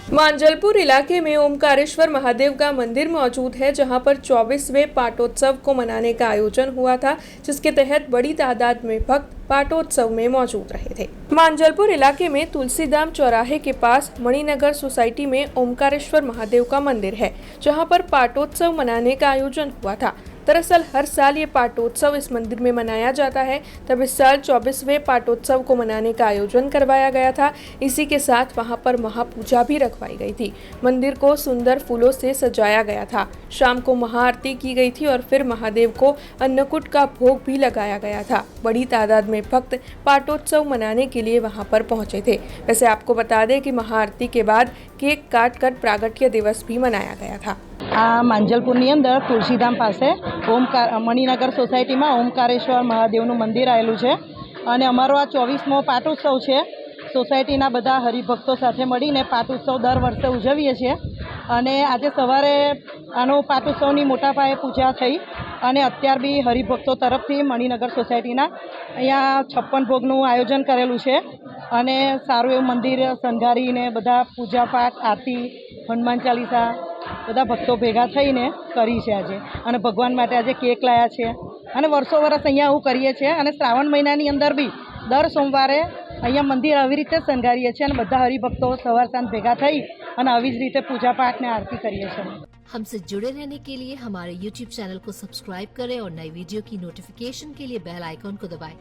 मांजलपुर इलाके में ओमकारेश्वर महादेव का मंदिर मौजूद है, जहां पर 24वें पाटोत्सव को मनाने का आयोजन हुआ था, जिसके तहत बड़ी तादाद में भक्त पाटोत्सव में मौजूद रहे थे। मांजलपुर इलाके में तुलसीधाम चौराहे के पास मणिनगर सोसाइटी में ओमकारेश्वर महादेव का मंदिर है, जहां पर पाटोत्सव मनाने का आयोजन हुआ था। दरअसल हर साल ये पाटोत्सव इस मंदिर में मनाया जाता है, तब इस साल 24वें पाटोत्सव को मनाने का आयोजन करवाया गया था। इसी के साथ वहां पर महापूजा भी रखवाई गई थी। मंदिर को सुंदर फूलों से सजाया गया था। शाम को महाआरती की गई थी और फिर महादेव को अन्नकूट का भोग भी लगाया गया था। बड़ी तादाद में भक्त पाटोत्सव मनाने के लिए वहां पर पहुंचे थे। वैसे आपको बता दें कि महाआरती के बाद केक काटकर प्रागट्य दिवस भी मनाया गया था। आ માંજલપુરની અંદર તુલસીધામ પાસે મણિનગર સોસાયટીમાં ઓમકારેશ્વર મહાદેવનું મંદિર આવેલું છે અને અમારો આ 24મો પાટોત્સવ છે। સોસાયટીના બધા હરિભક્તો સાથે મળીને પાટોત્સવ દર વર્ષે ઉજવીએ છીએ અને આજે સવારે આનો પાટોત્સવની મોટા પાયે પૂજા થઈ અને અત્યાર બી હરિભક્તો તરફથી મણિનગર સોસાયટીના અહીંયા 56 ભોગનું આયોજન કરેલું છે અને સારું એવું મંદિર શણગારીને બધા પૂજાપાઠ આરતી હનુમાન ચાલીસા બધા ભક્તો ભેગા થઈને કરી છે આજે અને ભગવાન માટે આજે કેક લાયા છે અને વર્ષો વર્ષ અહીંયા આવું કરીએ છીએ અને શ્રાવણ મહિનાની અંદર બી દર સોમવારે અહીંયા મંદિર આવી રીતે શણગારીએ છીએ અને બધા હરિભક્તો સવાર સાંજ ભેગા થઈ અને આવી જ રીતે પૂજા પાઠ ને આરતી કરીએ છીએ। हमसे जुड़े रहने के लिए हमारे YouTube चैनल को सब्सक्राइब करें और नई वीडियो की नोटिफिकेशन के लिए बेल आइकॉन को दबाएं।